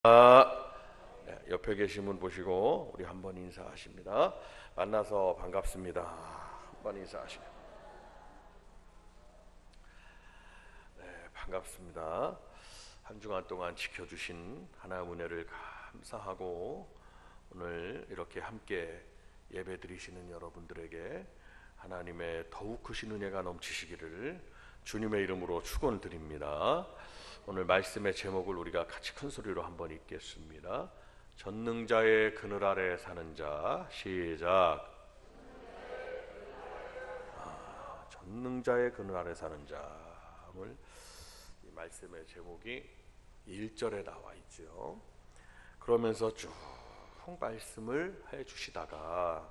옆에 계신 분 보시고 우리 한번 인사하십니다. 만나서 반갑습니다. 한번 인사하시죠. 반갑습니다. 한 주간 동안 지켜주신 하나님의 은혜를 감사하고 오늘 이렇게 함께 예배 드리시는 여러분들에게 하나님의 더욱 크신 은혜가 넘치시기를 주님의 이름으로 축원드립니다. 오늘 말씀의 제목을 우리가 같이 큰 소리로 한번 읽겠습니다. 전능자의 그늘 아래 사는 자. 시작. 전능자의 그늘 아래 사는 자. 오늘 이 말씀의 제목이 1절에 나와 있죠. 그러면서 쭉 말씀을 해 주시다가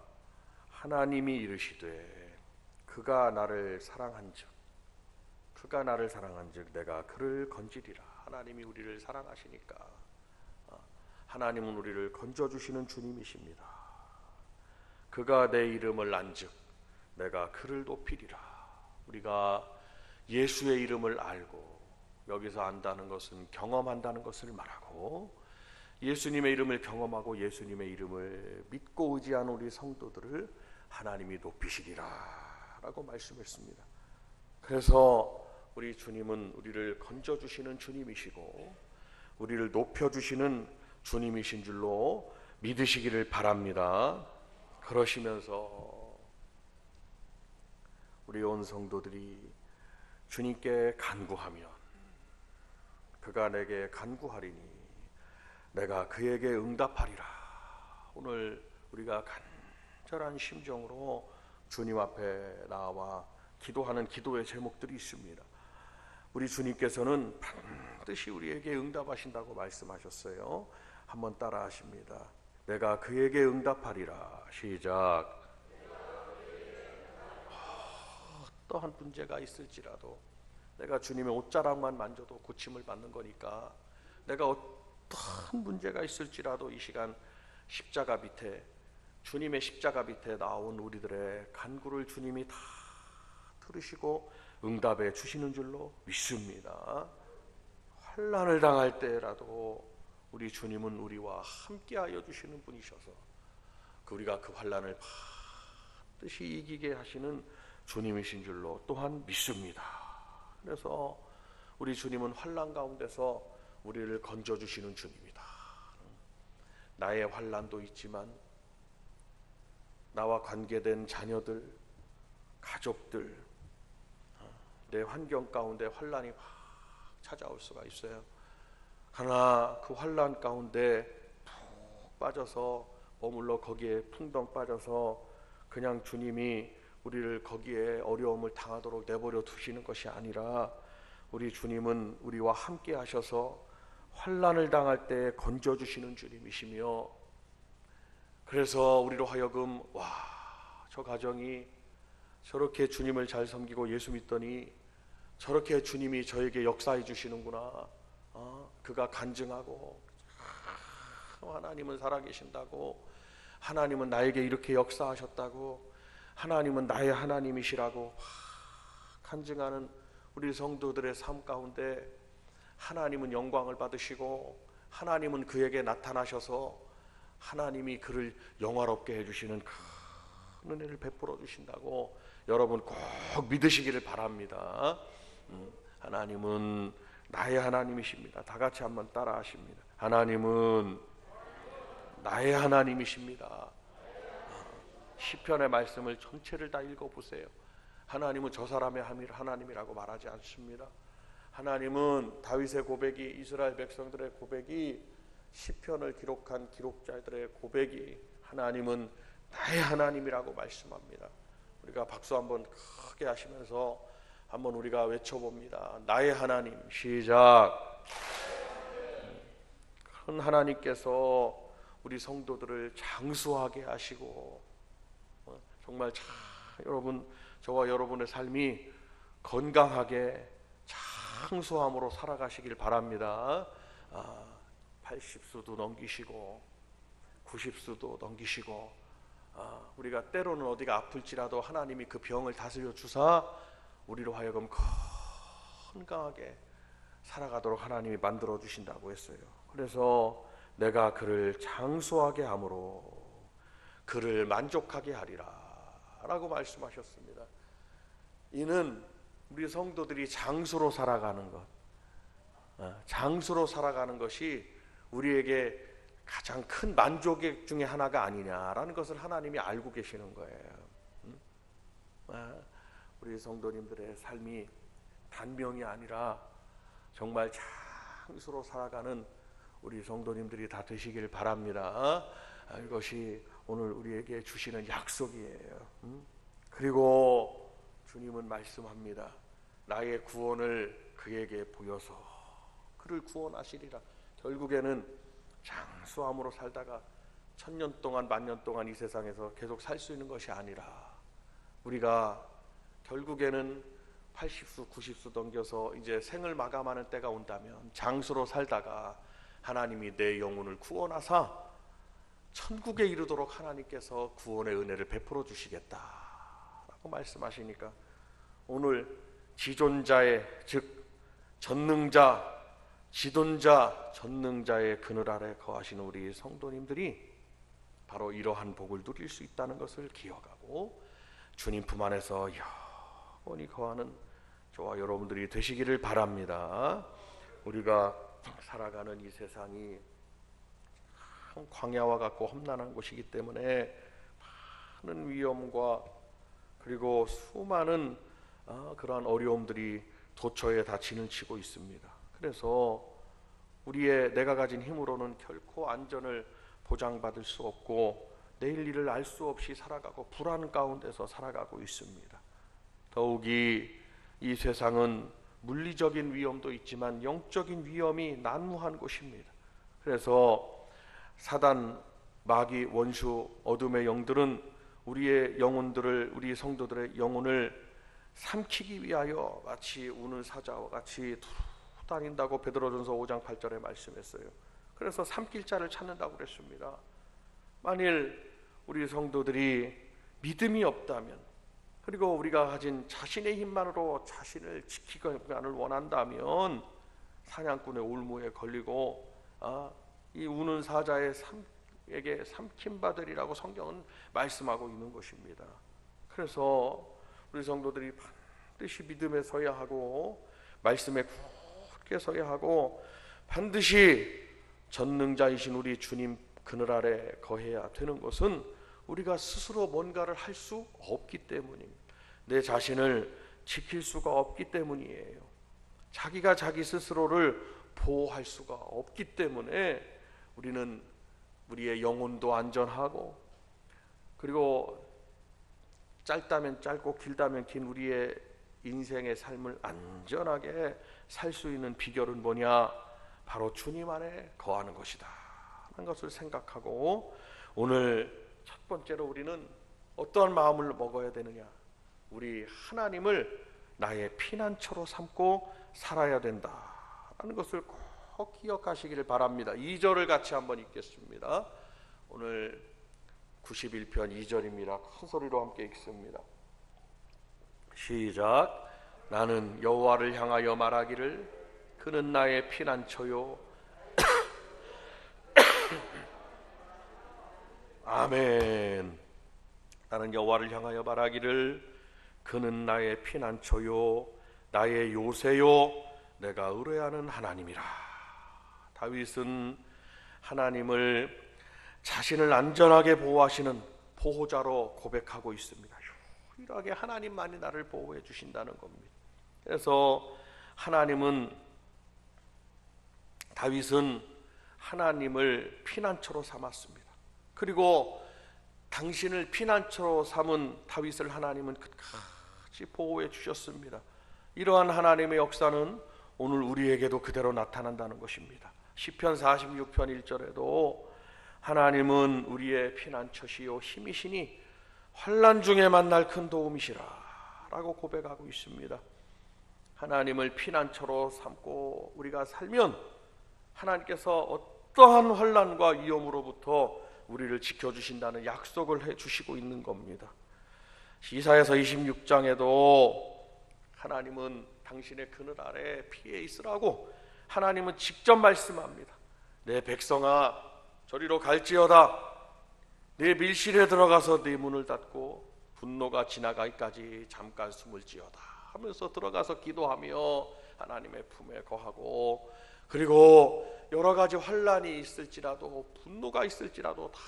하나님이 이르시되 그가 나를 사랑한즉 내가 그를 건지리라. 하나님이 우리를 사랑하시니까 하나님은 우리를 건져주시는 주님이십니다. 그가 내 이름을 안즉 내가 그를 높이리라. 우리가 예수의 이름을 알고, 여기서 안다는 것은 경험한다는 것을 말하고, 예수님의 이름을 경험하고 예수님의 이름을 믿고 의지한 우리 성도들을 하나님이 높이시리라 라고 말씀했습니다. 그래서 우리 주님은 우리를 건져주시는 주님이시고 우리를 높여주시는 주님이신 줄로 믿으시기를 바랍니다. 그러시면서 우리 온 성도들이 주님께 간구하면 그가 내게 간구하리니 내가 그에게 응답하리라. 오늘 우리가 간절한 심정으로 주님 앞에 나와 기도하는 기도의 제목들이 있습니다. 우리 주님께서는 반드시 우리에게 응답하신다고 말씀하셨어요. 한번 따라 하십니다. 내가 그에게 응답하리라. 시작. 어떠한 문제가 있을지라도 내가 주님의 옷자락만 만져도 고침을 받는 거니까, 내가 어떠한 문제가 있을지라도 이 시간 십자가 밑에, 주님의 십자가 밑에 나온 우리들의 간구를 주님이 다 들으시고 응답해 주시는 줄로 믿습니다. 환난을 당할 때라도 우리 주님은 우리와 함께하여 주시는 분이셔서 우리가 그 환난을 반드시 이기게 하시는 주님이신 줄로 또한 믿습니다. 그래서 우리 주님은 환난 가운데서 우리를 건져주시는 주님이다. 나의 환난도 있지만 나와 관계된 자녀들, 가족들, 내 환경 가운데 환난이 막 찾아올 수가 있어요. 그러나 그 환난 가운데 푹 빠져서 머물러 거기에 풍덩 빠져서 그냥 주님이 우리를 거기에 어려움을 당하도록 내버려 두시는 것이 아니라, 우리 주님은 우리와 함께 하셔서 환난을 당할 때 건져주시는 주님이시며, 그래서 우리로 하여금 저 가정이 저렇게 주님을 잘 섬기고 예수 믿더니 저렇게 주님이 저에게 역사해 주시는구나. 그가 간증하고 하나님은 살아계신다고, 하나님은 나에게 이렇게 역사하셨다고, 하나님은 나의 하나님이시라고 간증하는 우리 성도들의 삶 가운데 하나님은 영광을 받으시고 하나님은 그에게 나타나셔서 하나님이 그를 영화롭게 해주시는 큰 은혜를 베풀어 주신다고 여러분 꼭 믿으시기를 바랍니다. 하나님은 나의 하나님이십니다. 다 같이 한번 따라 하십니다. 하나님은 나의 하나님이십니다. 시편의 말씀을 전체를 다 읽어보세요. 하나님은 저 사람의 하나님이라고 말하지 않습니다. 하나님은 다윗의 고백이, 이스라엘 백성들의 고백이, 시편을 기록한 기록자들의 고백이 하나님은 나의 하나님이라고 말씀합니다. 우리가 박수 한번 크게 하시면서 한번 우리가 외쳐봅니다. 나의 하나님. 시작. 그런 하나님께서 우리 성도들을 장수하게 하시고 정말 여러분, 저와 여러분의 삶이 건강하게 장수함으로 살아가시길 바랍니다. 80수도 넘기시고 90수도 넘기시고, 우리가 때로는 어디가 아플지라도 하나님이 그 병을 다스려 주사 우리로 하여금 건강하게 살아가도록 하나님이 만들어 주신다고 했어요. 그래서 내가 그를 장수하게 함으로 그를 만족하게 하리라 라고 말씀하셨습니다. 이는 우리 성도들이 장수로 살아가는 것, 장수로 살아가는 것이 우리에게 가장 큰 만족 중에 하나가 아니냐라는 것을 하나님이 알고 계시는 거예요. 우리 성도님들의 삶이 단명이 아니라 정말 장수로 살아가는 우리 성도님들이 다 되시길 바랍니다. 이것이 오늘 우리에게 주시는 약속이에요. 그리고 주님은 말씀합니다. 나의 구원을 그에게 보여서 그를 구원하시리라. 결국에는 장수함으로 살다가 1000년 동안 만년 동안 이 세상에서 계속 살 수 있는 것이 아니라 우리가 결국에는 80수 90수 넘겨서 이제 생을 마감하는 때가 온다면 장수로 살다가 하나님이 내 영혼을 구원하사 천국에 이르도록 하나님께서 구원의 은혜를 베풀어 주시겠다라고 말씀하시니까 오늘 지존자의 즉 전능자 지존자 전능자의 그늘 아래 거하시는 우리 성도님들이 바로 이러한 복을 누릴 수 있다는 것을 기억하고 주님 품 안에서 영원히 거하는 저와 여러분들이 되시기를 바랍니다. 우리가 살아가는 이 세상이 광야와 같고 험난한 곳이기 때문에 많은 위험과 그리고 수많은 그러한 어려움들이 도처에 다 진을 치고 있습니다. 그래서 우리의 내가 가진 힘으로는 결코 안전을 보장받을 수 없고 내일 일을 알 수 없이 살아가고 불안 가운데서 살아가고 있습니다. 더욱이 이 세상은 물리적인 위험도 있지만 영적인 위험이 난무한 곳입니다. 그래서 사단, 마귀, 원수, 어둠의 영들은 우리의 영혼들을 우리 성도들의 영혼을 삼키기 위하여 마치 우는 사자와 같이 다닌다고 베드로전서 5장 8절에 말씀했어요. 그래서 삼킬 자를 찾는다고 그랬습니다. 만일 우리 성도들이 믿음이 없다면 그리고 우리가 가진 자신의 힘만으로 자신을 지키기만을 원한다면 사냥꾼의 올무에 걸리고 이 우는 사자에게 삼킴받으리라고 성경은 말씀하고 있는 것입니다. 그래서 우리 성도들이 반드시 믿음에 서야 하고 말씀에 굳게 서야 하고 반드시 전능자이신 우리 주님 그늘 아래 거해야 되는 것은 우리가 스스로 뭔가를 할 수 없기 때문입니다. 내 자신을 지킬 수가 없기 때문이에요. 자기가 자기 스스로를 보호할 수가 없기 때문에 우리는 우리의 영혼도 안전하고 그리고 짧다면 짧고 길다면 긴 우리의 인생의 삶을 안전하게 살 수 있는 비결은 뭐냐? 바로 주님 안에 거하는 것이다 하는 것을 생각하고 오늘 첫 번째로 우리는 어떠한 마음을 먹어야 되느냐? 우리 하나님을 나의 피난처로 삼고 살아야 된다라는 것을 꼭 기억하시기를 바랍니다. 2절을 같이 한번 읽겠습니다. 오늘 91편 2절입니다. 큰 소리로 함께 읽습니다. 시작. 나는 여호와를 향하여 말하기를 그는 나의 피난처요. 아멘. 나는 여호와를 향하여 말하기를 그는 나의 피난처요 나의 요새요 내가 의뢰하는 하나님이라. 다윗은 하나님을 자신을 안전하게 보호하시는 보호자로 고백하고 있습니다. 유일하게 하나님만이 나를 보호해 주신다는 겁니다. 그래서 다윗은 하나님을 피난처로 삼았습니다. 그리고 당신을 피난처로 삼은 다윗을 하나님은 끝까지 보호해 주셨습니다. 이러한 하나님의 역사는 오늘 우리에게도 그대로 나타난다는 것입니다. 시편 46편 1절에도 하나님은 우리의 피난처시요 힘이시니 환난 중에 만날 큰 도움이시라 라고 고백하고 있습니다. 하나님을 피난처로 삼고 우리가 살면 하나님께서 어떠한 환난과 위험으로부터 우리를 지켜주신다는 약속을 해주시고 있는 겁니다. 이사야서 26장에도 하나님은 당신의 그늘 아래 피해 있으라고 하나님은 직접 말씀합니다. 내 백성아 저리로 갈지어다. 내 밀실에 들어가서 네 문을 닫고 분노가 지나가기까지 잠깐 숨을 지어다 하면서 들어가서 기도하며 하나님의 품에 거하고, 그리고 여러 가지 환난이 있을지라도 분노가 있을지라도 다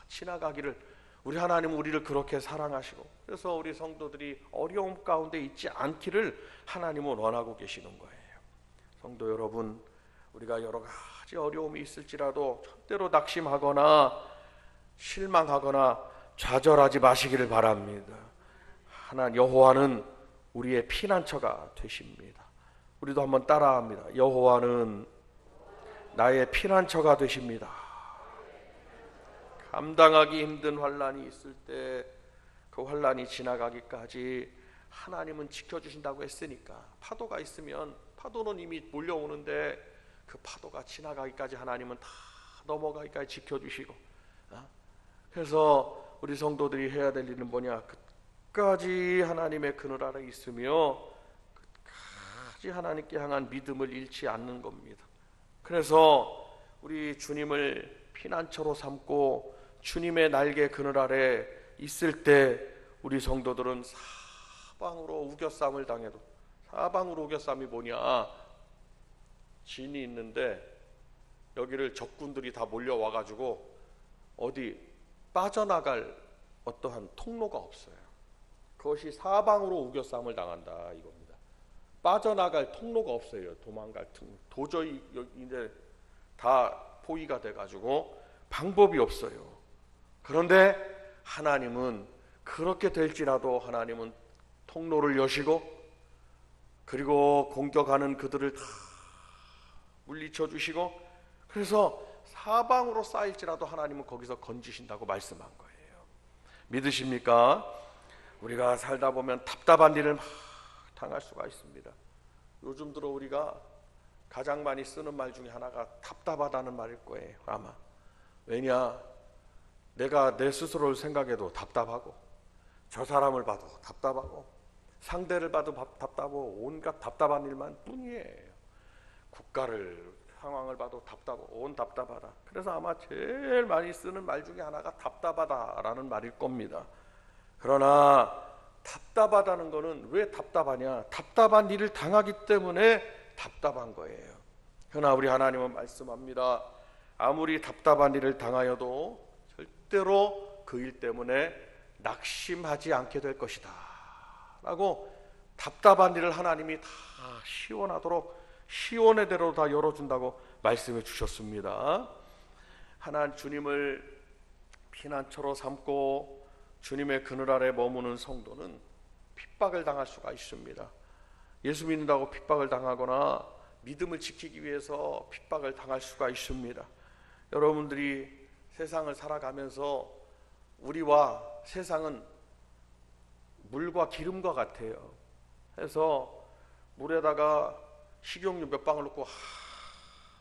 지나가기를, 우리 하나님은 우리를 그렇게 사랑하시고, 그래서 우리 성도들이 어려움 가운데 있지 않기를 하나님은 원하고 계시는 거예요. 성도 여러분, 우리가 여러 가지 어려움이 있을지라도 절대로 낙심하거나 실망하거나 좌절하지 마시기를 바랍니다. 하나님 여호와는 우리의 피난처가 되십니다. 우리도 한번 따라합니다. 여호와는 나의 피난처가 되십니다. 감당하기 힘든 환난이 있을 때 그 환난이 지나가기까지 하나님은 지켜주신다고 했으니까, 파도가 있으면 파도는 이미 몰려오는데 그 파도가 지나가기까지 하나님은 다 넘어가기까지 지켜주시고, 그래서 우리 성도들이 해야 될 일은 뭐냐? 끝까지 하나님의 그늘 아래 있으며 끝까지 하나님께 향한 믿음을 잃지 않는 겁니다. 그래서 우리 주님을 피난처로 삼고 주님의 날개 그늘 아래 있을 때 우리 성도들은 사방으로 우겨쌈을 당해도, 사방으로 우겨쌈이 뭐냐? 진이 있는데 여기를 적군들이 다 몰려와가지고 어디 빠져나갈 어떠한 통로가 없어요. 그것이 사방으로 우겨쌈을 당한다 이겁니다. 빠져나갈 통로가 없어요. 도망갈 통로. 도저히 이제 다 포위가 돼가지고 방법이 없어요. 그런데 하나님은 그렇게 될지라도 하나님은 통로를 여시고, 그리고 공격하는 그들을 다 물리쳐 주시고, 그래서 사방으로 쌓일지라도 하나님은 거기서 건지신다고 말씀한 거예요. 믿으십니까? 우리가 살다 보면 답답한 일을 막 당할 수가 있습니다. 요즘 들어 우리가 가장 많이 쓰는 말 중에 하나가 답답하다는 말일 거예요, 아마. 왜냐? 내가 내 스스로를 생각해도 답답하고, 저 사람을 봐도 답답하고, 상대를 봐도 답답하고, 온갖 답답한 일만 뿐이에요. 국가를, 상황을 봐도 답답하고 온 답답하다. 그래서 아마 제일 많이 쓰는 말 중에 하나가 답답하다라는 말일 겁니다. 그러나 답답하다는 거는 왜 답답하냐? 답답한 일을 당하기 때문에 답답한 거예요. 그러나 우리 하나님은 말씀합니다. 아무리 답답한 일을 당하여도 절대로 그 일 때문에 낙심하지 않게 될 것이다 라고, 답답한 일을 하나님이 다 시원하도록 시온의 대로 다 열어준다고 말씀해 주셨습니다. 하나님 주님을 피난처로 삼고 주님의 그늘 아래 머무는 성도는 핍박을 당할 수가 있습니다. 예수 믿는다고 핍박을 당하거나 믿음을 지키기 위해서 핍박을 당할 수가 있습니다. 여러분들이 세상을 살아가면서 우리와 세상은 물과 기름과 같아요. 그래서 물에다가 식용유 몇 방울 넣고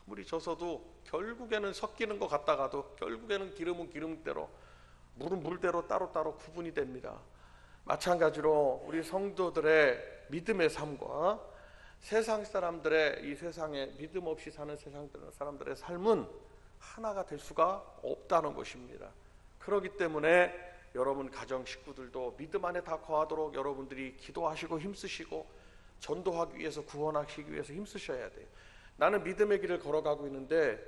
물이 져서도 결국에는 섞이는 것 같다가도 결국에는 기름은 기름대로, 물은 물대로 따로따로 구분이 됩니다. 마찬가지로 우리 성도들의 믿음의 삶과 세상 사람들의, 이 세상에 믿음 없이 사는 세상 사람들의 삶은 하나가 될 수가 없다는 것입니다. 그렇기 때문에 여러분 가정 식구들도 믿음 안에 다 거하도록 여러분들이 기도하시고 힘쓰시고 전도하기 위해서, 구원하시기 위해서 힘쓰셔야 돼요. 나는 믿음의 길을 걸어가고 있는데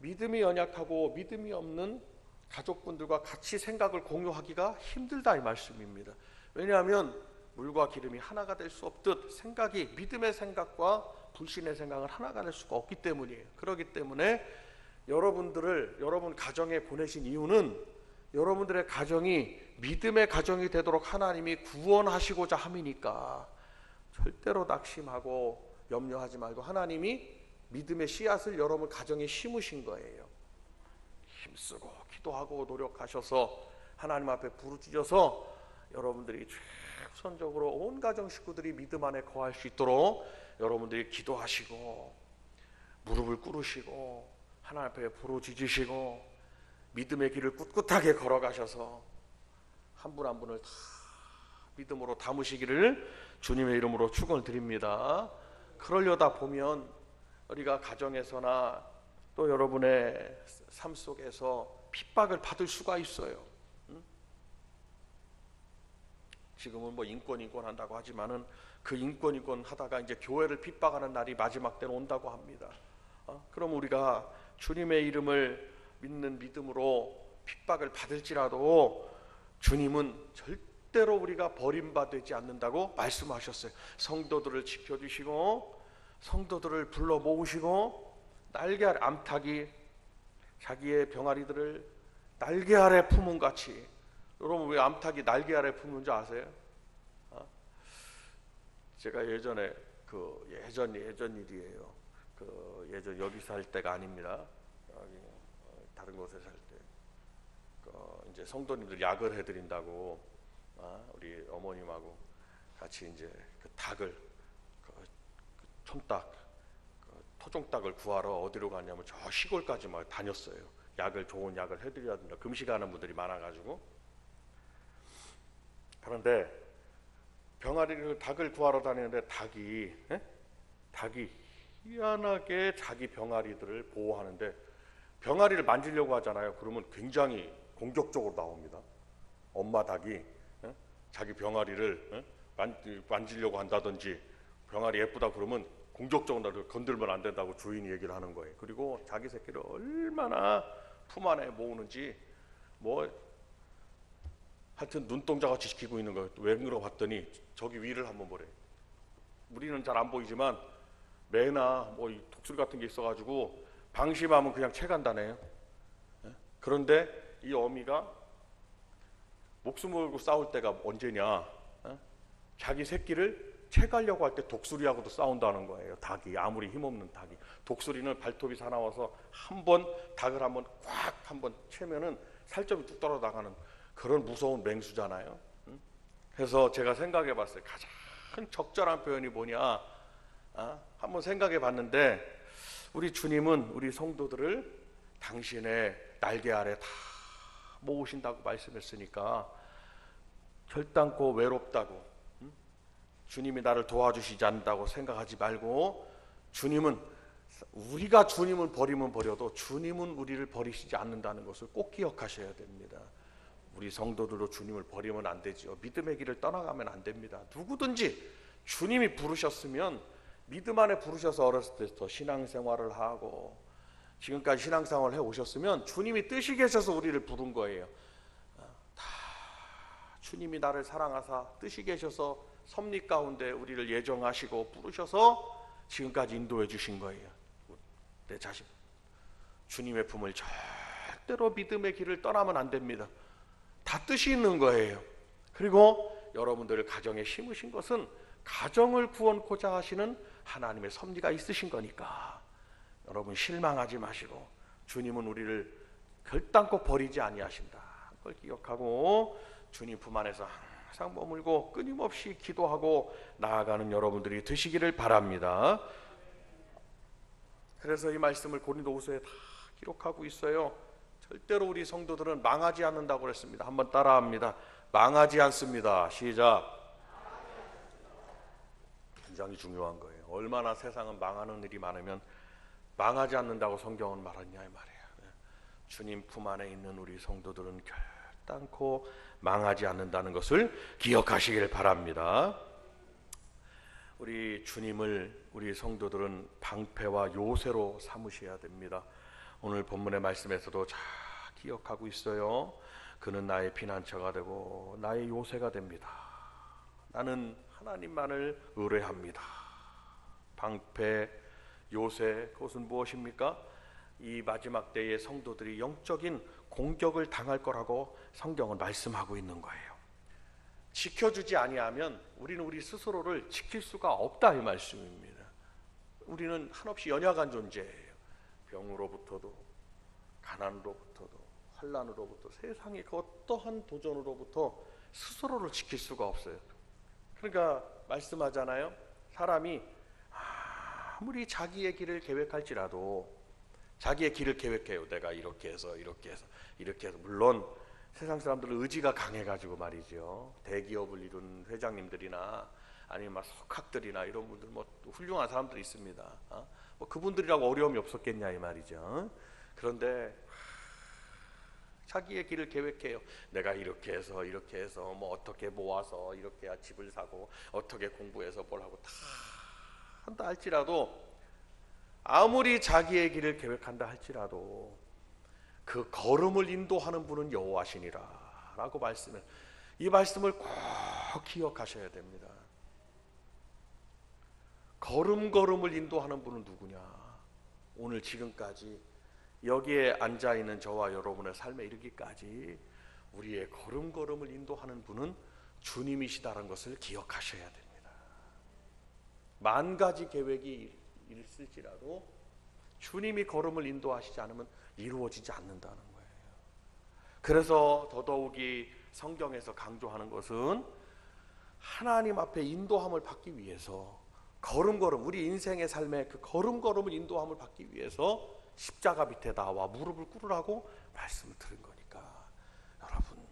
믿음이 연약하고 믿음이 없는 가족분들과 같이 생각을 공유하기가 힘들다 이 말씀입니다. 왜냐하면 물과 기름이 하나가 될 수 없듯 생각이, 믿음의 생각과 불신의 생각은 하나가 될 수가 없기 때문이에요. 그렇기 때문에 여러분 가정에 보내신 이유는 여러분들의 가정이 믿음의 가정이 되도록 하나님이 구원하시고자 함이니까 절대로 낙심하고 염려하지 말고 하나님이 믿음의 씨앗을 여러분 가정에 심으신 거예요. 힘쓰고 기도하고 노력하셔서 하나님 앞에 부르짖어서 여러분들이 최선적으로 온 가정 식구들이 믿음 안에 거할 수 있도록 여러분들이 기도하시고 무릎을 꿇으시고 하나님 앞에 부르짖으시고 믿음의 길을 꿋꿋하게 걸어가셔서 한 분 한 분을 다 믿음으로 담으시기를 주님의 이름으로 축원을 드립니다. 그러려다 보면 우리가 가정에서나 또 여러분의 삶 속에서 핍박을 받을 수가 있어요. 지금은 뭐 인권 한다고 하지만은 그 인권 하다가 이제 교회를 핍박하는 날이 마지막 때는 온다고 합니다. 그럼 우리가 주님의 이름을 믿는 믿음으로 핍박을 받을지라도 주님은 절대로 우리가 버림받지 않는다고 말씀하셨어요. 성도들을 지켜주시고 성도들을 불러 모으시고 날개 아래 암탉이 자기의 병아리들을 날개 아래 품은 같이. 여러분 왜 암탉이 날개 아래 품는 줄 아세요? 제가 예전에 예전 일이에요. 예전 여기 살 때가 아닙니다. 여기 다른 곳에 살 때 이제 성도님들 약을 해드린다고 우리 어머님하고 같이 이제 그 닭을 촌닭 토종닭을 구하러 어디로 갔냐면 저 시골까지 막 다녔어요. 좋은 약을 해드려야 된다. 금식하는 분들이 많아가지고. 그런데 병아리를 닭을 구하러 다니는데 닭이 희한하게 자기 병아리들을 보호하는데 병아리를 만지려고 하잖아요. 그러면 굉장히 공격적으로 나옵니다. 엄마 닭이 자기 병아리를 만지려고 한다든지 병아리 예쁘다 그러면 공격적으로 건들면 안 된다고 주인이 얘기를 하는 거예요. 그리고 자기 새끼를 얼마나 품 안에 모으는지 하여튼 눈동자같이 지키고 있는 거예요. 왜 그러고 봤더니 저기 위를 한번 보래. 우리는 잘 안 보이지만 매나 이 독수리 같은 게 있어가지고 방심하면 그냥 채간다네요. 그런데 이 어미가 목숨 걸고 싸울 때가 언제냐? 자기 새끼를 채가려고 할 때 독수리하고도 싸운다는 거예요. 닭이 아무리 힘없는 닭이 독수리는 발톱이 사나워서 닭을 한번 꽉 한번 채면은 살점이 뚝 떨어 나가는 그런 무서운 맹수잖아요. 그래서 제가 생각해 봤어요. 가장 적절한 표현이 뭐냐? 한번 생각해 봤는데 우리 주님은 우리 성도들을 당신의 날개 아래 다 모으신다고 말씀했으니까 결단코 외롭다고 주님이 나를 도와주시지 않는다고 생각하지 말고 우리가 주님을 버리면 버려도 주님은 우리를 버리시지 않는다는 것을 꼭 기억하셔야 됩니다. 우리 성도들도 주님을 버리면 안 되죠. 믿음의 길을 떠나가면 안 됩니다. 누구든지 주님이 부르셨으면 믿음 안에 부르셔서 어렸을 때부터 신앙생활을 하고 지금까지 신앙생활을 해오셨으면 주님이 뜻이 계셔서 우리를 부른 거예요. 다 주님이 나를 사랑하사 뜻이 계셔서 섭리 가운데 우리를 예정하시고 부르셔서 지금까지 인도해 주신 거예요. 내 자신 주님의 품을 절대로 믿음의 길을 떠나면 안 됩니다. 다 뜻이 있는 거예요. 그리고 여러분들을 가정에 심으신 것은 가정을 구원코자 하시는 하나님의 섭리가 있으신 거니까 여러분 실망하지 마시고 주님은 우리를 결단코 버리지 아니하신다. 그걸 기억하고 주님 품 안에서 항상 머물고 끊임없이 기도하고 나아가는 여러분들이 되시기를 바랍니다. 그래서 이 말씀을 고린도후서에 다 기록하고 있어요. 절대로 우리 성도들은 망하지 않는다고 그랬습니다. 한번 따라합니다. 망하지 않습니다. 시작. 굉장히 중요한 거예요. 얼마나 세상은 망하는 일이 많으면 망하지 않는다고 성경은 말하냐 이 말이에요. 주님 품 안에 있는 우리 성도들은 결단코 망하지 않는다는 것을 기억하시길 바랍니다. 우리 주님을 우리 성도들은 방패와 요새로 삼으셔야 됩니다. 오늘 본문의 말씀에서도 잘 기억하고 있어요. 그는 나의 피난처가 되고 나의 요새가 됩니다. 나는 하나님만을 의뢰합니다. 방패, 요새, 그것은 무엇입니까? 이 마지막 때의 성도들이 영적인 공격을 당할 거라고 성경은 말씀하고 있는 거예요. 지켜주지 아니하면 우리는 우리 스스로를 지킬 수가 없다 이 말씀입니다. 우리는 한없이 연약한 존재예요. 병으로부터도 가난으로부터도 환난으로부터 세상의 그 어떠한 도전으로부터 스스로를 지킬 수가 없어요. 그러니까 말씀하잖아요. 사람이 아무리 자기의 길을 계획할지라도 자기의 길을 계획해요. 내가 이렇게 해서 물론 세상 사람들은 의지가 강해가지고 말이죠. 대기업을 이룬 회장님들이나 아니면 막 석학들이나 이런 분들 훌륭한 사람들이 있습니다. 뭐 그분들이라고 어려움이 없었겠냐 이 말이죠. 그런데 자기의 길을 계획해요. 내가 이렇게 해서 뭐 어떻게 모아서 이렇게 해야 집을 사고 어떻게 공부해서 뭘 하고 다 한다 할지라도, 아무리 자기의 길을 계획한다 할지라도 그 걸음을 인도하는 분은 여호와시니라 라고 말씀을, 이 말씀을 꼭 기억하셔야 됩니다. 걸음걸음을 인도하는 분은 누구냐? 오늘 지금까지 여기에 앉아있는 저와 여러분의 삶에 이르기까지 우리의 걸음걸음을 인도하는 분은 주님이시다는 것을 기억하셔야 됩니다. 만 가지 계획이 있을지라도 주님이 걸음을 인도하시지 않으면 이루어지지 않는다는 거예요. 그래서 더더욱이 성경에서 강조하는 것은 하나님 앞에 인도함을 받기 위해서 걸음걸음, 우리 인생의 삶에 그 걸음걸음을 인도함을 받기 위해서 십자가 밑에 나와 무릎을 꿇으라고 말씀을 드린 거니까, 여러분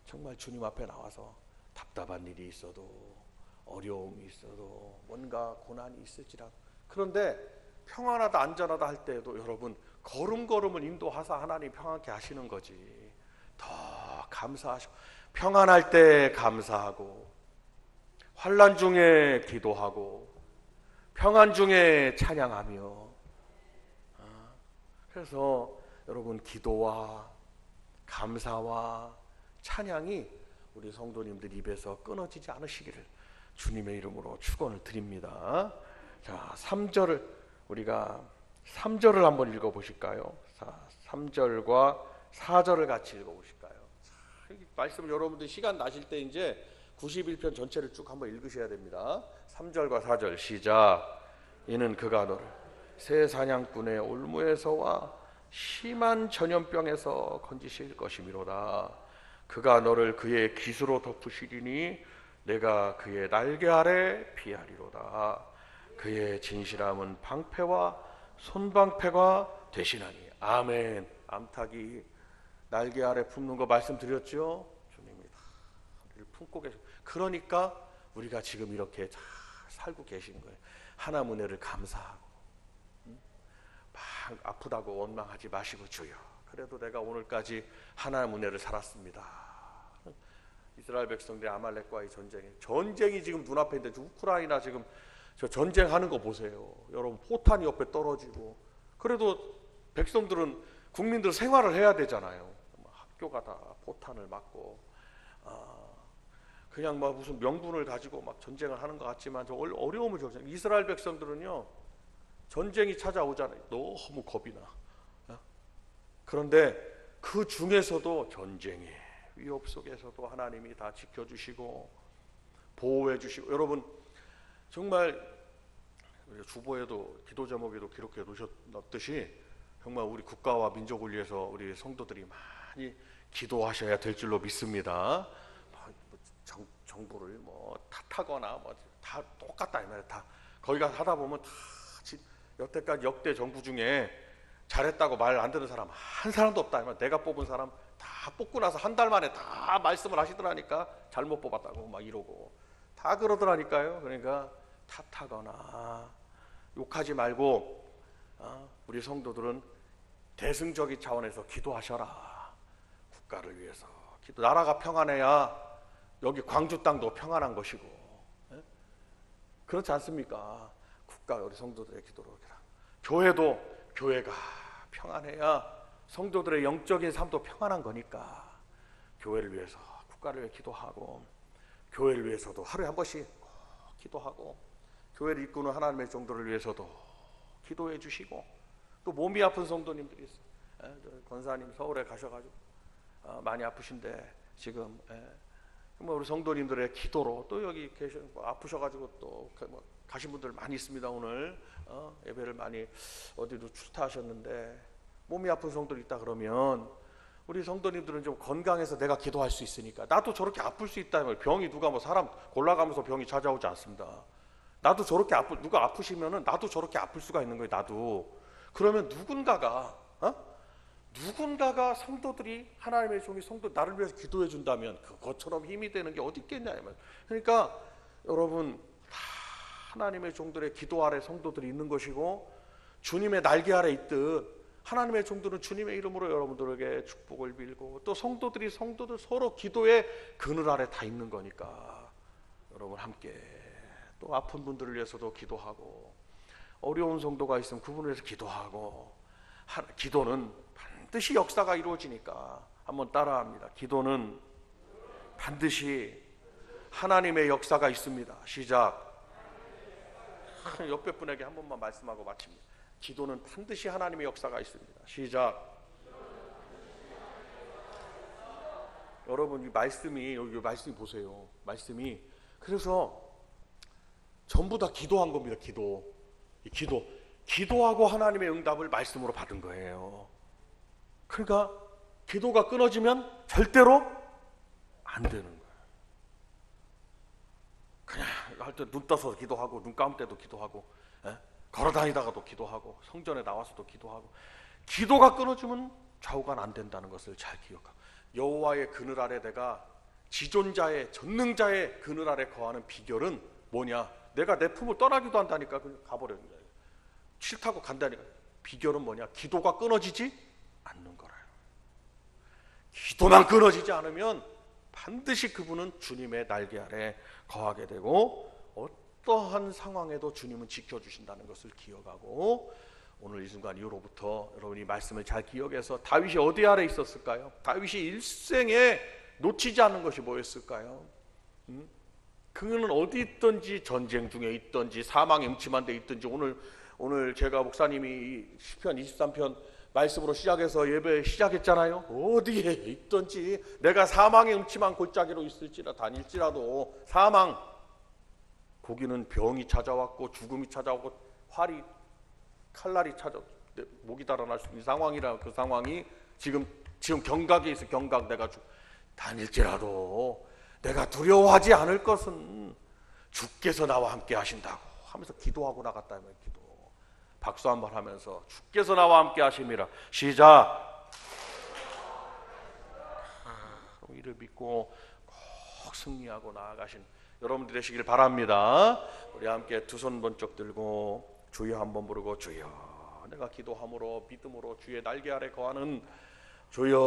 정말 주님 앞에 나와서 답답한 일이 있어도 어려움이 있어도 뭔가 고난이 있을지라도, 그런데 평안하다 안전하다 할 때에도 여러분 걸음걸음을 인도하사 하나님 평안케 하시는 거지. 더 감사하시고, 평안할 때 감사하고, 환난 중에 기도하고, 평안 중에 찬양하며. 그래서 여러분 기도와 감사와 찬양이 우리 성도님들 입에서 끊어지지 않으시기를 주님의 이름으로 축원을 드립니다. 자, 3절을 우리가 3절을 한번 읽어 보실까요? 3절과 4절을 같이 읽어 보실까요? 말씀 여러분들 시간 나실 때 이제 91편 전체를 쭉 한번 읽으셔야 됩니다. 3절과 4절 시작. 이는 그가 너를 새 사냥꾼의 올무에서와 심한 전염병에서 건지실 것이미로다. 그가 너를 그의 깃으로 덮으시리니 내가 그의 날개 아래 피하리로다. 그의 진실함은 방패와 손방패가 되시나니. 아멘. 암탉이 날개 아래 품는 거 말씀드렸죠. 주님이 다 우리를 품고 계시고, 그러니까 우리가 지금 이렇게 잘 살고 계신 거예요. 하나님 은혜를 감사하고, 막 아프다고 원망하지 마시고, 주여 그래도 내가 오늘까지 하나님 은혜를 살았습니다. 이스라엘 백성들이 아말렉과의 전쟁이 지금 눈앞에 있는데, 우크라이나 지금 저 전쟁하는 거 보세요. 여러분 포탄이 옆에 떨어지고, 그래도 백성들은, 국민들 생활을 해야 되잖아요. 학교가 다 포탄을 맞고, 그냥 막 무슨 명분을 가지고 막 전쟁을 하는 것 같지만 저 어려움을 겪잖아요. 이스라엘 백성들은요, 전쟁이 찾아오잖아요. 너무 겁이 나. 그런데 그 중에서도 전쟁의 위협 속에서도 하나님이 다 지켜주시고 보호해 주시고, 여러분 정말 주보에도 기도 제목에도 기록해 놓으셨듯이 정말 우리 국가와 민족을 위해서 우리 성도들이 많이 기도하셔야 될 줄로 믿습니다. 정부를 뭐 탓하거나 뭐 다 똑같다 이 말이야. 다 거기 가서 하다 보면 다 여태까지 역대 정부 중에 잘했다고 말 안 듣는 사람 한 사람도 없다. 내가 뽑은 사람 다 뽑고 나서 한 달 만에 다 말씀을 하시더라니까 잘못 뽑았다고 막 이러고 다 그러더라니까요. 그러니까 탓하거나 욕하지 말고 우리 성도들은 대승적인 차원에서 기도하셔라. 국가를 위해서 나라가 평안해야 여기 광주 땅도 평안한 것이고, 그렇지 않습니까? 국가 우리 성도들의 기도로, 교회도 교회가 평안해야 성도들의 영적인 삶도 평안한 거니까 교회를 위해서, 국가를 위해 기도하고, 교회를 위해서도 하루에 한 번씩 꼭 기도하고, 교회를 이끄는 하나님의 종들을 위해서도 기도해 주시고, 또 몸이 아픈 성도님들이 있어요. 권사님 서울에 가셔가지고 많이 아프신데 지금 우리 성도님들의 기도로, 또 여기 아프셔가지고 또 가신 분들 많이 있습니다. 오늘 예배를 많이 어디로 출타하셨는데 몸이 아픈 성도들이 있다 그러면 우리 성도님들은 좀 건강해서 내가 기도할 수 있으니까, 나도 저렇게 아플 수 있다면, 병이 누가 뭐 사람 골라가면서 병이 찾아오지 않습니다. 나도 저렇게 누가 아프시면은 나도 저렇게 아플 수가 있는 거예요. 나도. 그러면 누군가가 성도들이, 하나님의 종이 성도 나를 위해서 기도해 준다면 그것처럼 힘이 되는 게 어디 있겠냐. 그러니까 여러분 다 하나님의 종들의 기도 아래 성도들이 있는 것이고, 주님의 날개 아래 있듯 하나님의 종들은 주님의 이름으로 여러분들에게 축복을 빌고, 또 성도들 서로 기도의 그늘 아래 다 있는 거니까 여러분 함께 또 아픈 분들을 위해서도 기도하고, 어려운 성도가 있으면 그분을 위해서 기도하고, 기도는 반드시 역사가 이루어지니까 한번 따라합니다. 기도는 반드시 하나님의 역사가 있습니다. 시작. 옆에 분에게 한 번만 말씀하고 마칩니다. 기도는 반드시 하나님의 역사가 있습니다. 시작. 여러분 이 말씀이, 여기 말씀이 보세요. 말씀이 그래서 전부 다 기도한 겁니다. 기도하고 하나님의 응답을 말씀으로 받은 거예요. 그러니까 기도가 끊어지면 절대로 안 되는 거예요. 그냥 할 때 눈 떠서 기도하고, 눈 감을 때도 기도하고, 걸어 다니다가도 기도하고, 성전에 나와서도 기도하고. 기도가 끊어지면 좌우가 안 된다는 것을 잘 기억하고, 여호와의 그늘 아래, 내가 지존자의 전능자의 그늘 아래 거하는 비결은 뭐냐? 내가 내 품을 떠나기도 한다니까. 그냥 가버려요. 싫다고 간다니까. 비결은 뭐냐? 기도가 끊어지지 않는 거라요. 기도만 끊어지지 않으면 반드시 그분은 주님의 날개 아래 거하게 되고, 어떠한 상황에도 주님은 지켜주신다는 것을 기억하고, 오늘 이 순간 이후로부터 여러분이 말씀을 잘 기억해서, 다윗이 어디 아래 있었을까요? 다윗이 일생에 놓치지 않는 것이 뭐였을까요? 그는 어디 있든지, 전쟁 중에 있든지, 사망의 음침한 데 있든지, 오늘 제가 목사님이 시편 23편 말씀으로 시작해서 예배 시작했잖아요. 어디에 있든지, 내가 사망의 음침한 골짜기로 다닐지라도 사망, 거기는 병이 찾아왔고 죽음이 찾아왔고 칼날이 찾아 목이 달아날 수 있는 상황이라, 그 상황이 지금 경각에 있어. 경각. 내가 다닐지라도 내가 두려워하지 않을 것은 주께서 나와 함께 하신다고 하면서 기도하고 나갔다. 기도. 박수 한번 하면서 주께서 나와 함께 하심이라. 시작. 이를 믿고 꼭 승리하고 나아가신 여러분들 되시길 바랍니다. 우리 함께 두 손 번쩍 들고 주여 한번 부르고, 주여 내가 기도함으로 믿음으로 주의 날개 아래 거하는 주여